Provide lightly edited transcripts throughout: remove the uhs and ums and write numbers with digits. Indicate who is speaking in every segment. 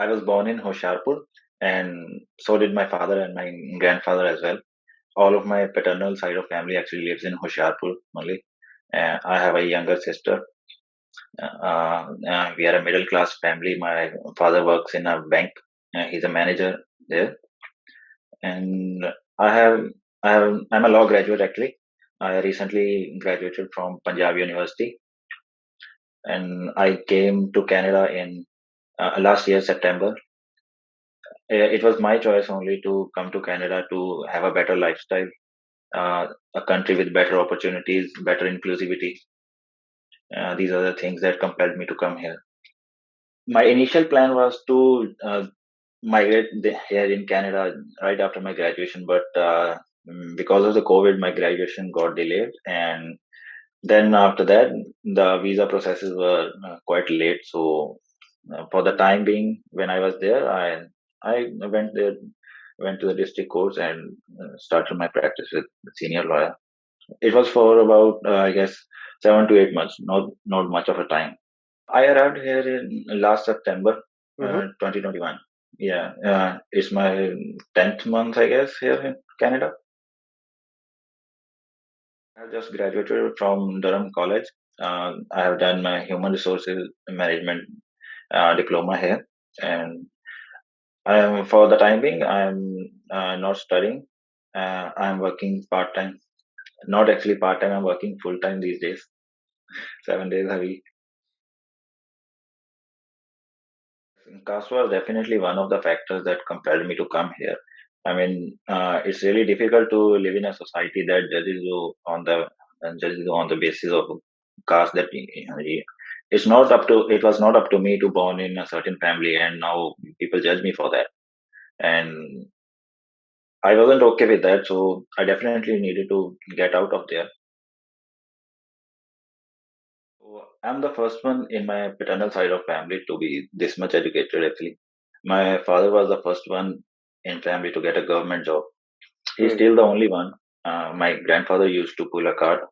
Speaker 1: I was born in Hoshiarpur, and so did my father and my grandfather as well. All of my paternal side of family actually lives in Hoshiarpur only. I have a younger sister. We are a middle class family. My father works in a bank. He's a manager there, and I have I'm a law graduate actually. I recently graduated from Punjabi University, and I came to Canada in last year September. It was my choice only to come to Canada to have a better lifestyle, a country with better opportunities, better inclusivity. These are the things that compelled me to come here. My initial plan was to migrate here in Canada right after my graduation, but because of the COVID, my graduation got delayed, and then after that, the visa processes were quite late. So for the time being, when I was there, I went there, went to the district courts and started my practice with the senior lawyer. It was for about I guess 7 to 8 months, not much of a time. I arrived here in last September,
Speaker 2: Mm-hmm.
Speaker 1: 2021. Yeah, it's my 10th month, I guess, here in Canada. I have just graduated from Durham College. I have done my human resources management diploma here, and for the time being, I'm not studying. I'm working part time. Not actually part time. I'm working full time these days, 7 days a week. Caste was definitely one of the factors that compelled me to come here. I mean, it's really difficult to live in a society that judges you on the basis of caste. It's not up to it was not up to me to born in a certain family, and now people judge me for that. And I wasn't okay with that, so I definitely needed to get out of there. So I'm the first one in my paternal side of family to be this much educated. Actually, my father was the first one in family to get a government job. He's
Speaker 2: Mm.
Speaker 1: still the only one. My grandfather used to pull a cart.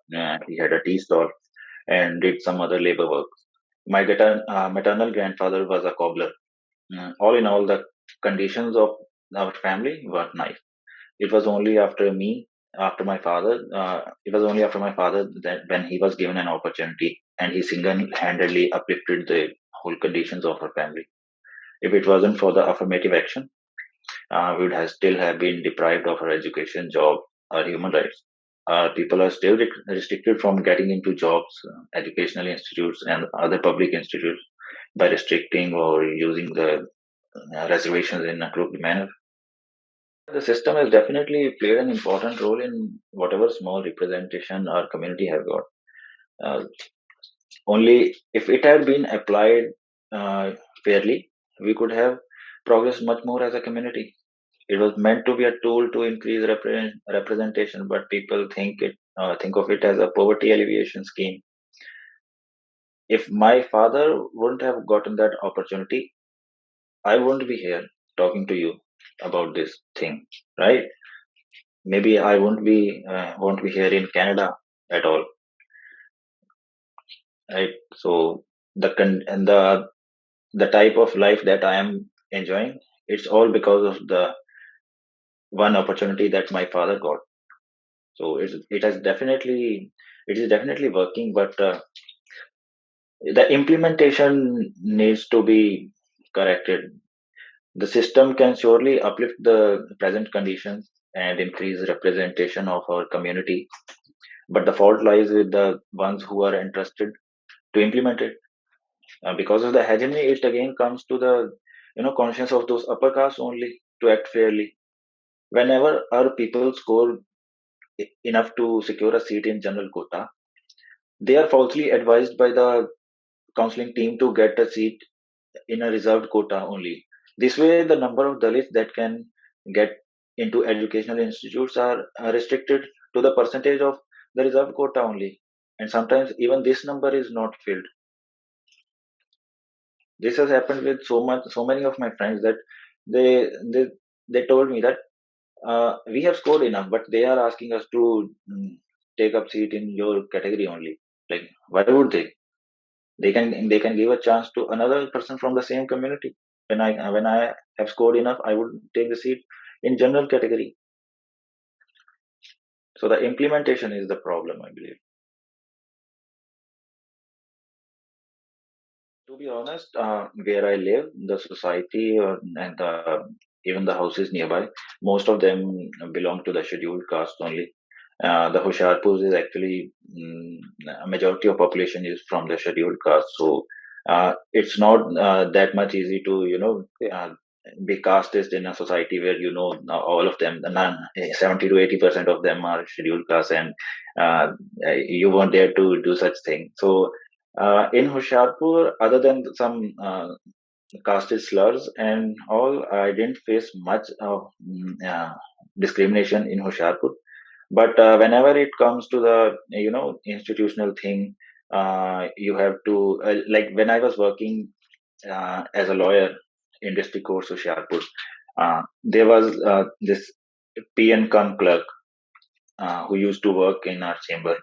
Speaker 1: He had a tea stall and did some other labor work. My maternal grandfather was a cobbler. All in all, the conditions of our family were nice. It was only after me, after my father, it was only after my father that when he was given an opportunity and he single-handedly uplifted the whole conditions of our family. If it wasn't for the affirmative action, we would have still have been deprived of our education, job, or human rights. People are still restricted from getting into jobs, educational institutes, and other public institutes by restricting or using the reservations in a crooked manner. The system has definitely played an important role in whatever small representation our community have got. Uh, Only if it had been applied fairly, we could have progressed much more as a community. It was meant to be a tool to increase representation, but people think of it as a poverty alleviation scheme. If my father wouldn't have gotten that opportunity, I wouldn't be here talking to you about this thing, right? Maybe I won't be here in Canada at all, right? So the type of life that I am enjoying, it's all because of the one opportunity that my father got. So it is definitely working, but the implementation needs to be corrected. The system can surely uplift the present conditions and increase representation of our community, but the fault lies with the ones who are entrusted to implement it. Because of the hegemony, it again comes to the conscience of those upper castes only to act fairly. Whenever our people score enough to secure a seat in general quota, they are falsely advised by the counseling team to get a seat in a reserved quota only. This way, the number of Dalits that can get into educational institutes are restricted to the percentage of the reserved quota only. And sometimes even this number is not filled. This has happened with so many of my friends that they they they told me that we have scored enough, but they are asking us to take up seat in your category only. Like, why would they? They can give a chance to another person from the same community. When I have scored enough, I would take the seat in general category. So the implementation is the problem, I believe. To be honest, where I live, the society and even the houses nearby, most of them belong to the scheduled caste only. The Hoshiarpur is actually a majority of population is from the scheduled caste, so it's not that much easy to be casteist in a society where all of them, 70 to 80% of them are scheduled caste, and uh, you won't dare to do such thing. So in Hoshiarpur, other than some caste slurs and all, I didn't face much of discrimination in Hoshiarpur. But whenever it comes to the institutional thing, you have to like when I was working as a lawyer in district court Hoshiarpur, there was this PN cum clerk who used to work in our chamber.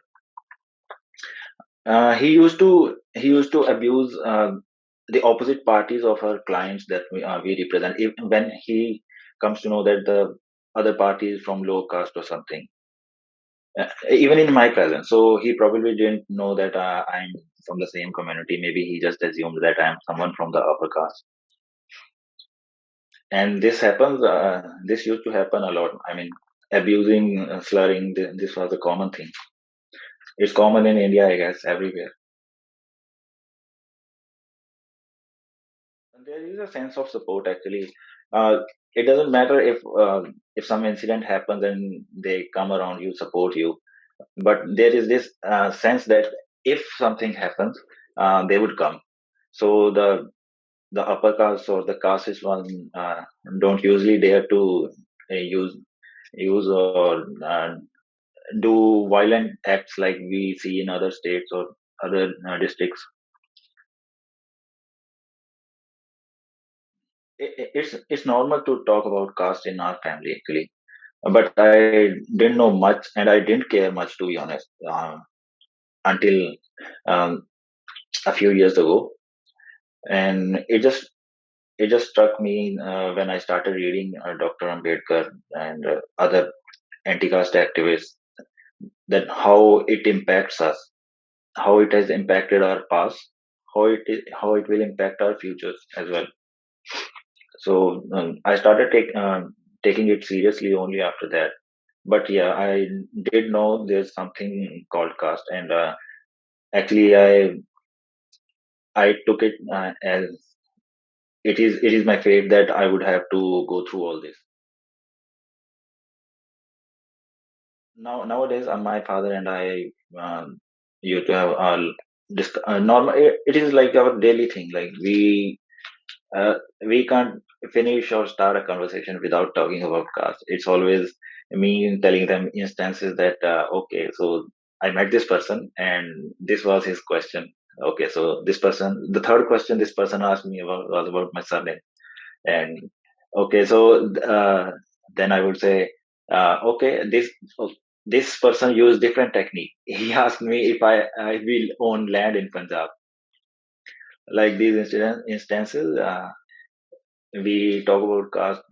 Speaker 1: He used to abuse the opposite parties of our clients that we represent. When he comes to know that the other party is from low caste or something, even in my presence, so he probably didn't know that I'm from the same community. Maybe he just assumed that I'm someone from the upper caste. And this happens. This used to happen a lot. I mean, abusing, slurring. This was a common thing. It's common in India, I guess, everywhere. There is a sense of support actually. It doesn't matter if some incident happens and they come around you, support you, but there is this sense that if something happens, they would come. So the upper caste or the casteist one don't usually dare to use or do violent acts like we see in other states or other districts. It's normal to talk about caste in our family actually, but I didn't know much and I didn't care much to be honest until um, a few years ago, and it just struck me when I started reading Dr. Ambedkar and other anti-caste activists, that how it impacts us, how it has impacted our past, how it will impact our futures as well. So I started taking it seriously only after that. But yeah, I did know there's something called caste, and actually, I took it as it is my fate that I would have to go through all this. Nowadays, my father and I used to have our normal. It is like our daily thing. Like uh, we can't finish or start a conversation without talking about caste. It's always me telling them instances that okay, so I met this person and this was his question. Okay, so this person, the third question this person asked me about was about my surname. And okay, so then I would say, okay, this person used different technique. He asked me if I will own land in Punjab. Like these instances, we talk about caste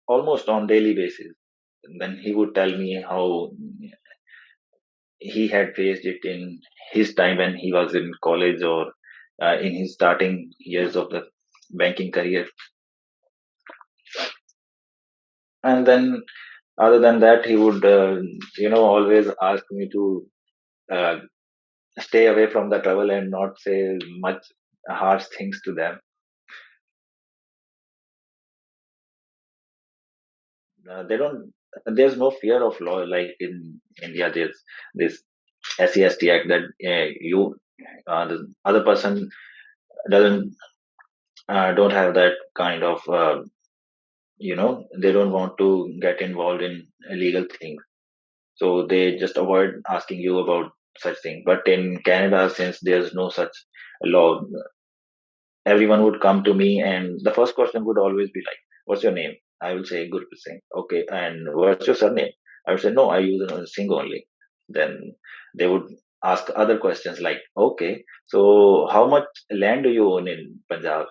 Speaker 1: almost on daily basis. And then he would tell me how he had faced it in his time when he was in college or in his starting years of the banking career. And then other than that, he would always ask me to uh, stay away from the trouble and not say much harsh things to them. They don't. There's no fear of law like in India. There's this SEST Act that the other person doesn't don't have that kind of they don't want to get involved in illegal things, so they just avoid asking you about such thing. But in Canada, since there's no such law, everyone would come to me and the first question would always be like, what's your name? I will say Gurpreet Singh. Okay, and what's your surname? I would say no, I use Singh only. Then they would ask other questions like, okay, so how much land do you own in Punjab?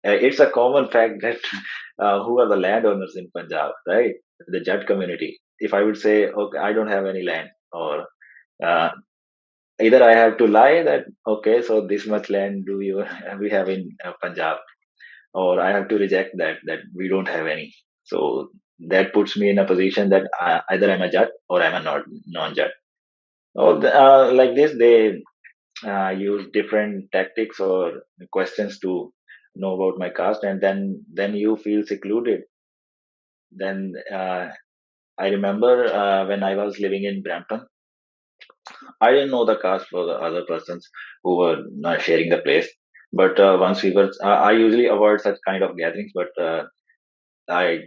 Speaker 1: It's a common fact that who are the landowners in Punjab, right? The Jat community. If I would say, okay, I don't have any land, or uh, either I have to lie that okay, so this much land do you we have in Punjab, or I have to reject that we don't have any. So that puts me in a position that either I'm a Jat or I'm a not non-Jat. Or like this, they use different tactics or questions to know about my caste, and then you feel secluded. Then I remember when I was living in Brampton, I didn't know the caste for the other persons who were sharing the place. But once we were, I usually avoid such kind of gatherings, but I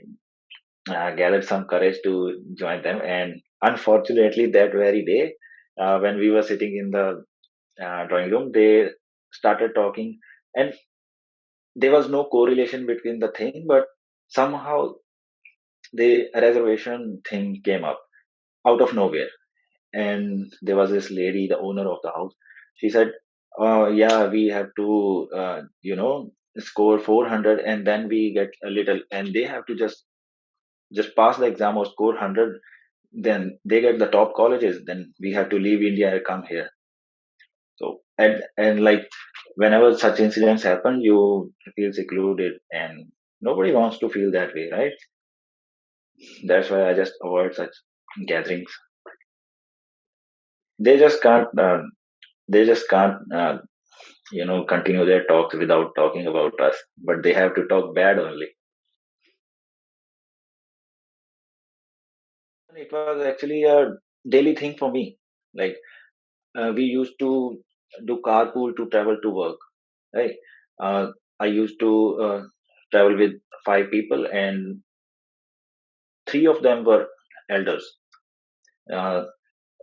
Speaker 1: gathered some courage to join them. And unfortunately, that very day, when we were sitting in the drawing room, they started talking, and there was no correlation between the thing, but somehow the reservation thing came up out of nowhere. And there was this lady, the owner of the house. She said, yeah, we have to score 400, and then we get a little, and they have to just pass the exam or score 100, then they get the top colleges, then we have to leave India and come here. So and like whenever such incidents happen, you feel secluded, and nobody wants to feel that way, right? That's why I just avoid such gatherings. They just can't. They just can't. Continue their talks without talking about us. But they have to talk bad only. It was actually a daily thing for me. Like we used to do carpool to travel to work. Right. Uh, I used to travel with five people, and three of them were elders. Uh,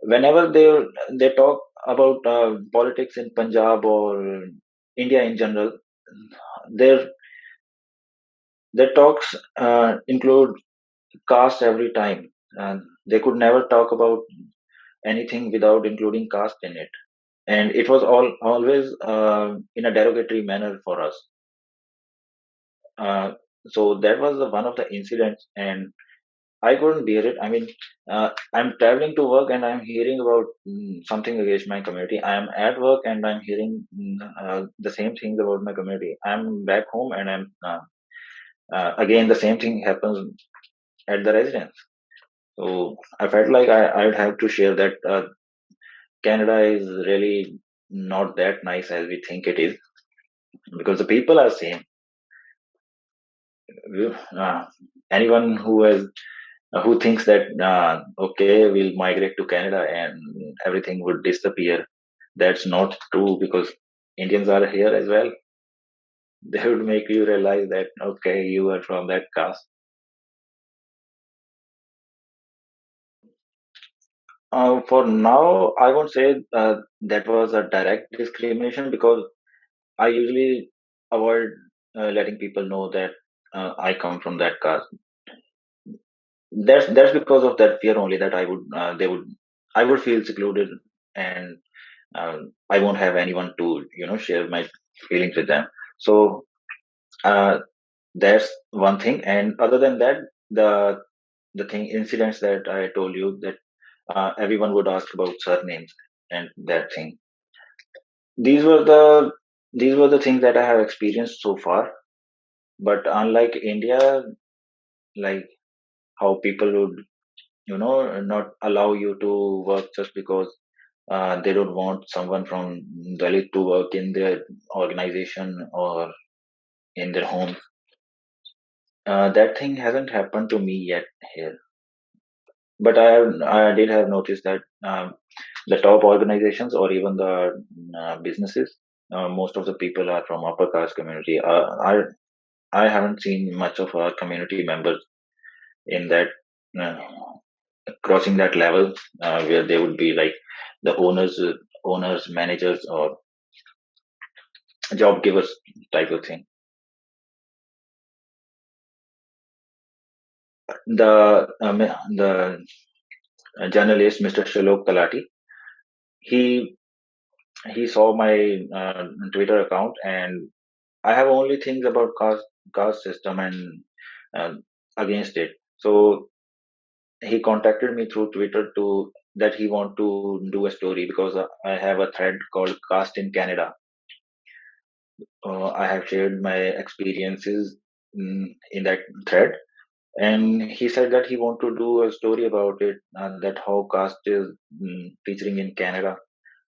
Speaker 1: Whenever they talk about politics in Punjab or India in general, their their talks include caste every time, and they could never talk about anything without including caste in it. And it was always in a derogatory manner for us. Uh, so that was one of the incidents, and I couldn't bear it. I mean, I'm traveling to work and I'm hearing about something against my community. I'm at work and I'm hearing the same things about my community. I'm back home and I'm again the same thing happens at the residence. So I felt like I would have to share that Canada is really not that nice as we think it is, because the people are same. Uh, Anyone who thinks that okay, we'll migrate to Canada and everything would disappear, that's not true, because Indians are here as well. They would make you realize that okay, you are from that caste. For now, I won't say that was a direct discrimination, because I usually avoid letting people know that I come from that caste. That's because of that fear only, that I would feel secluded, and I won't have anyone to share my feelings with them. So uh, that's one thing. And other than that, the thing incidents that I told you, that everyone would ask about surnames and that thing. These were the things that I have experienced so far. But unlike India, like how people would not allow you to work just because they don't want someone from Dalit to work in their organization or in their home. That thing hasn't happened to me yet here, but I did have noticed that the top organizations or even the businesses, most of the people are from upper caste community. I haven't seen much of our community members in that uh, crossing that level where they would be like the owners, managers, or job givers type of thing. The journalist Mr. Shalok Talati, he he saw my Twitter account, and I have only things about caste system and uh, against it. So he contacted me through Twitter to that he want to do a story because I have a thread called Caste in Canada. I have shared my experiences in that thread, and he said that he want to do a story about it, that how caste is featuring in Canada.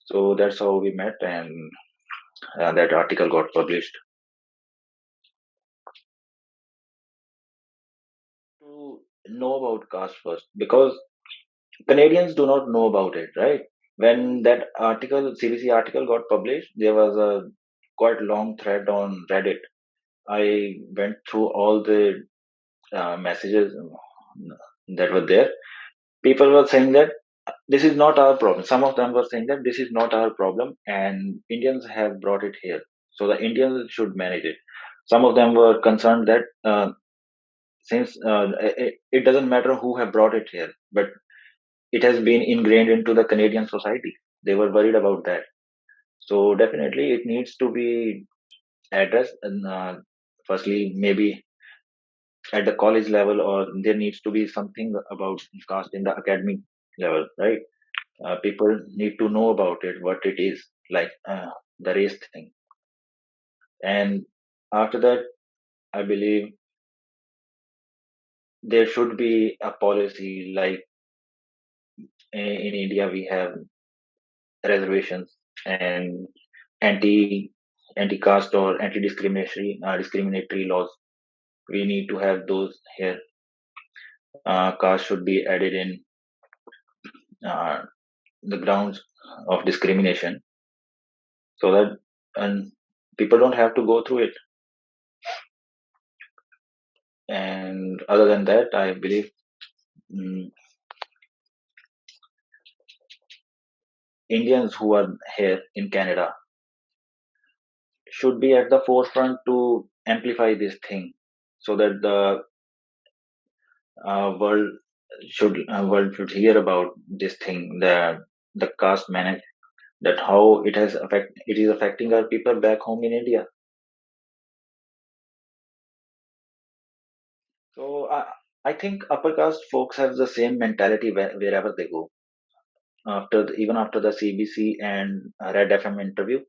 Speaker 1: So that's how we met, and that article got published. To know about caste first, because Canadians do not know about it, right? When that article, CBC article got published, there was a quite long thread on Reddit. I went through all the messages that were there. People were saying that this is not our problem. Some of them were saying that this is not our problem, and Indians have brought it here, so the Indians should manage it. Some of them were concerned that since it doesn't matter who have brought it here, but it has been ingrained into the Canadian society. They were worried about that. So definitely, it needs to be addressed. And firstly, maybe at the college level, or there needs to be something about caste in the academic level, right? People need to know about it, what it is, like the race thing. And after that, I believe there should be a policy like in India we have reservations and anti anti caste or anti discriminatory laws. We need to have those here. Caste should be added in uh, the grounds of discrimination, so that and people don't have to go through it. And other than that, I believe mm, Indians who are here in Canada should be at the forefront to amplify this thing, so that the world should hear about this thing, the caste manage, that how it is affecting our people back home in India. So I think upper caste folks have the same mentality wherever they go. Even after the CBC and Red FM interview,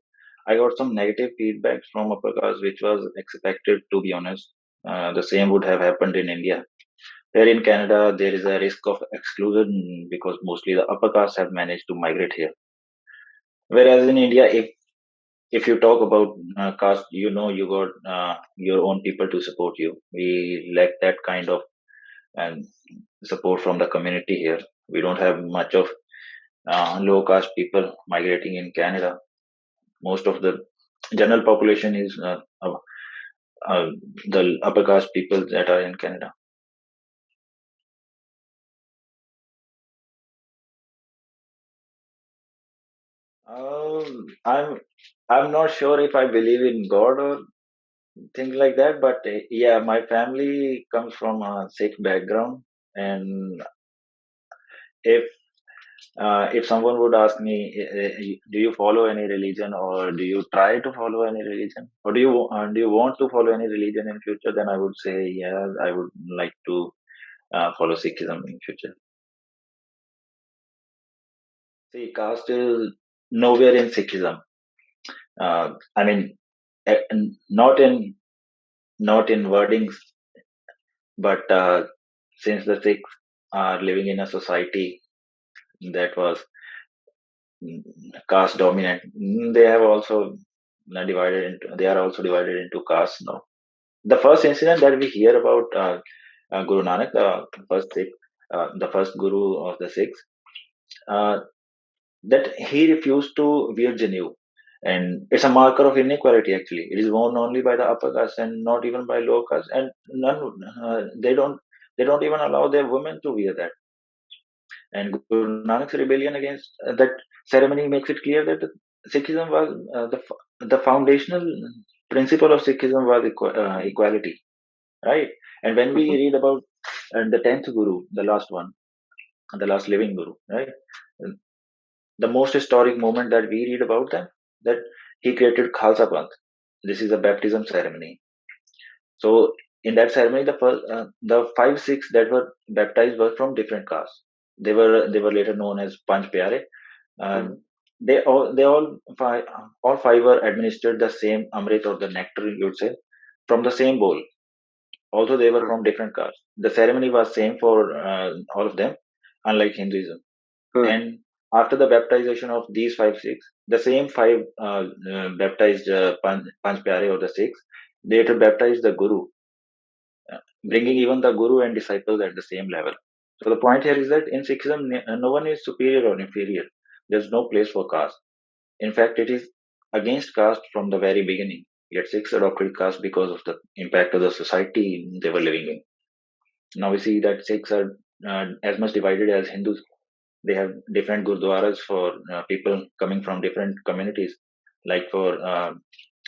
Speaker 1: I got some negative feedback from upper caste, which was expected, to be honest. The same would have happened in India. Here in Canada, there is a risk of exclusion because mostly the upper caste have managed to migrate here. Whereas in India, if you talk about caste, you got your own people to support you. We lack that kind of and support from the community here. We don't have much of low caste people migrating in Canada. Most of the general population is uh, the upper caste people that are in Canada. I'm not sure if I believe in God or things like that, but yeah, my family comes from a Sikh background, and if if someone would ask me, do you follow any religion or do you try to follow any religion or do you want to follow any religion in future, then I would say yeah, I would like to follow Sikhism in future. See, caste is nowhere in Sikhism. I mean, not in wordings, but since the Sikhs are living in a society that was mm, caste dominant, they have also they are also divided into castes now. The first incident that we hear about Guru Nanak, first Sikh, the first Guru of the Sikhs, uh, that he refused to wear Janu. And it's a marker of inequality actually. It is worn only by the upper caste and not even by lower caste. And none, they don't even allow their women to wear that. And Guru Nanak's rebellion against that ceremony makes it clear that Sikhism was the foundational principle of Sikhism was equality, right? And when we read about the tenth Guru, the last one, the last living Guru, right? The most historic moment that we read about them, that he created Khalsa Panth. This is a baptism ceremony. So in that ceremony, the 5 6 that were baptized were from different castes. They were later known as Panch Pyare. Uh,
Speaker 2: Mhm.
Speaker 1: all five were administered the same amrit or the nectar, you would say, from the same bowl. Although they were
Speaker 2: Mhm.
Speaker 1: from different castes, the ceremony was same for all of them, unlike Hinduism.
Speaker 2: Mhm.
Speaker 1: And after the baptization of these 5 6, the same five baptized Panch Pyare or the six, they later baptized the Guru, bringing even the Guru and disciples at the same level. So the point here is that in Sikhism, no one is superior or inferior. There's no place for caste. In fact, it is against caste from the very beginning. Yet Sikhs adopted caste because of the impact of the society they were living in. Now we see that Sikhs are as much divided as Hindus. They have different gurdwaras for people coming from different communities. Like for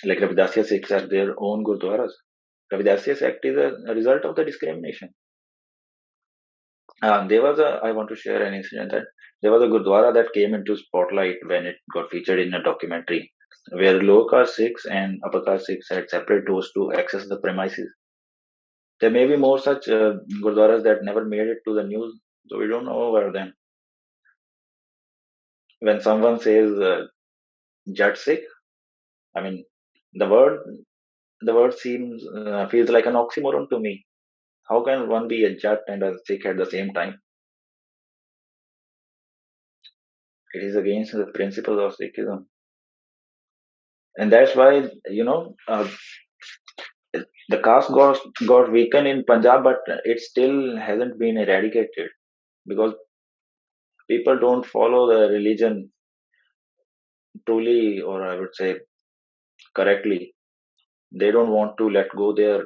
Speaker 1: like Ravidasya Sikhs have their own gurdwaras. Ravidasya Act is a result of the discrimination. I want to share an incident that there was a gurdwara that came into spotlight when it got featured in a documentary where lower caste Sikhs and upper caste Sikhs had separate doors to access the premises. There may be more such gurdwaras that never made it to the news, so we don't know about them. When someone says Jat Sikh, I mean, the word the word seems feels like an oxymoron to me. How can one be a Jat and a Sikh at the same time? It is against the principles of Sikhism, and that's why the caste got weakened in Punjab, but it still hasn't been eradicated because people don't follow the religion truly, or I would say correctly. They don't want to let go their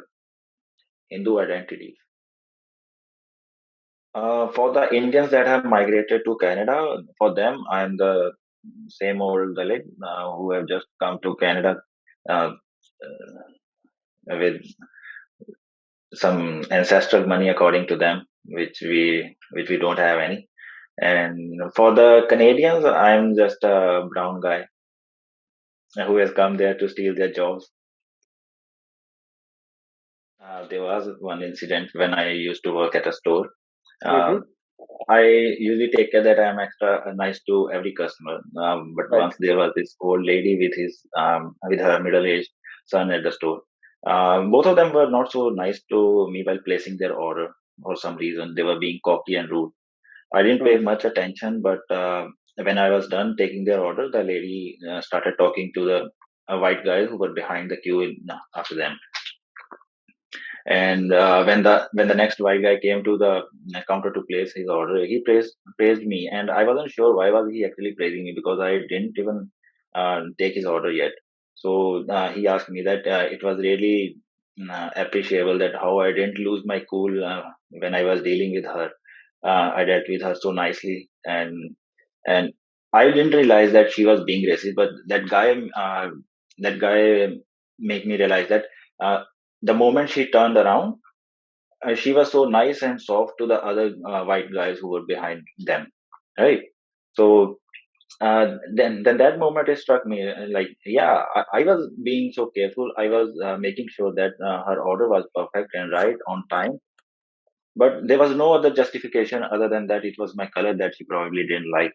Speaker 1: Hindu identity. For the Indians that have migrated to Canada, for them, I'm the same old Dalit who have just come to Canada uh, with some ancestral money, according to them, which we don't have any. And for the Canadians, I'm just a brown guy who has come there to steal their jobs. There was one incident when I used to work at a store.
Speaker 2: Mhm.
Speaker 1: Um, I usually take care that I'm extra nice to every customer. But
Speaker 2: Right.
Speaker 1: once there was this old lady with her middle-aged son at the store. Both of them were not so nice to me while placing their order. For some reason, they were being cocky and rude. I didn't pay
Speaker 2: Mhm.
Speaker 1: much attention, but when I was done taking their order, the lady started talking to the white guys who were behind the queue after them. And when the next white guy came to the counter to place his order, he praised me, and I wasn't sure why was he actually praising me because I didn't even take his order yet. So he asked me that it was really appreciable that how I didn't lose my cool when I was dealing with her. I dealt with her so nicely, and I didn't realize that she was being racist. But that guy made me realize that uh, the moment she turned around, she was so nice and soft to the other white guys who were behind them, right? So then that moment it struck me like, yeah, I was being so careful. I was making sure that her order was perfect and right on time. But there was no other justification other than that it was my color that she probably didn't like.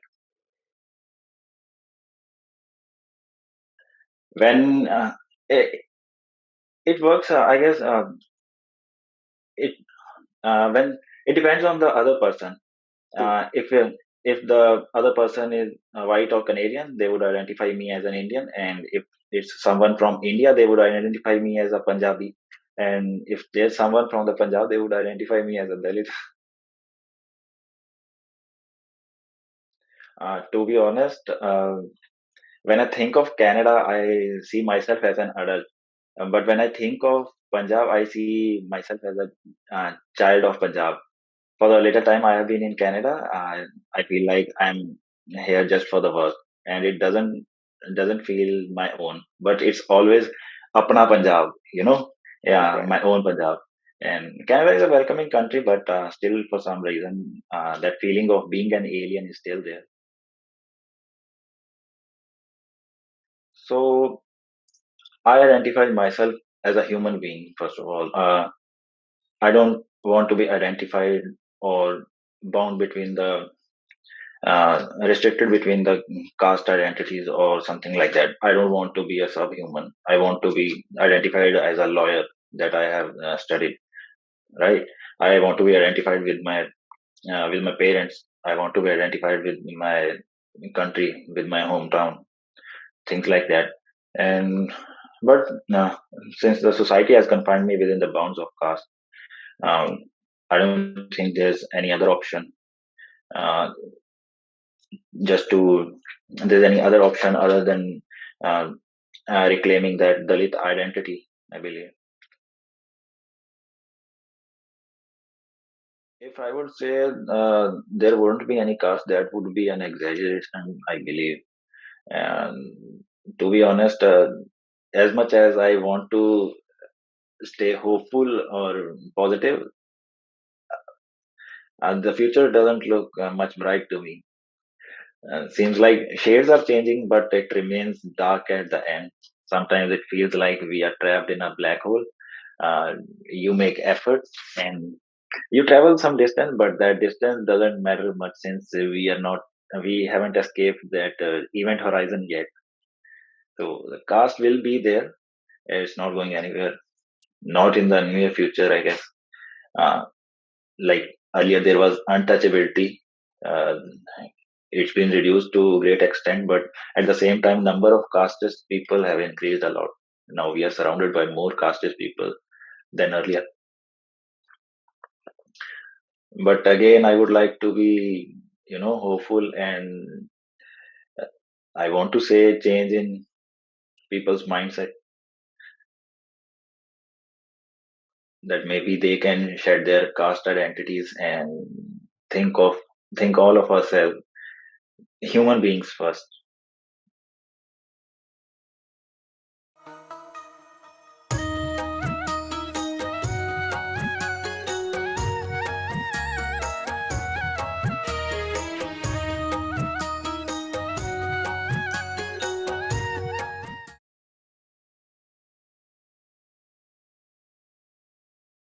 Speaker 1: When it, it works, I guess it when it depends on the other person.
Speaker 2: Mhm.
Speaker 1: If the other person is white or Canadian, they would identify me as an Indian, and if it's someone from India, they would identify me as a Punjabi, and if there's someone from the Punjab, they would identify me as a Dalit. To be honest, when I think of Canada, I see myself as an adult, but when I think of Punjab, I see myself as a child of Punjab. For the later time I have been in Canada, I feel like I'm here just for the work, and it doesn't feel my own, but it's always apna Punjab, yeah,
Speaker 2: Okay.
Speaker 1: my own Punjab. And Canada is a welcoming country, but still, for some reason, that feeling of being an alien is still there. So I identify myself as a human being, first of all. I don't want to be identified or bound between the restricted between the caste identities or something like that. I don't want to be a subhuman. I want to be identified as a lawyer that I have studied, right? I want to be identified with my parents. I want to be identified with my country, with my hometown, things like that. And but since the society has confined me within the bounds of caste, um, I don't think there's any other option. Uh, just to there's any other option other than uh, reclaiming that Dalit identity, I believe. If I would say there wouldn't be any caste, that would be an exaggeration, I believe. And to be honest, as much as I want to stay hopeful or positive, the future doesn't look much bright to me. Seems like shades are changing, but it remains dark at the end. Sometimes it feels like we are trapped in a black hole. You make efforts and you travel some distance, but that distance doesn't matter much since we haven't escaped that event horizon yet. So the cast will be there. It's not going anywhere. Not in the near future, I guess. Uh, like earlier, there was untouchability. Uh, it's been reduced to a great extent, but at the same time, number of casteist people have increased a lot. Now we are surrounded by more casteist people than earlier. But again, I would like to be, hopeful, and I want to say change in people's mindset, that maybe they can shed their caste identities and think of think all of us as human beings first.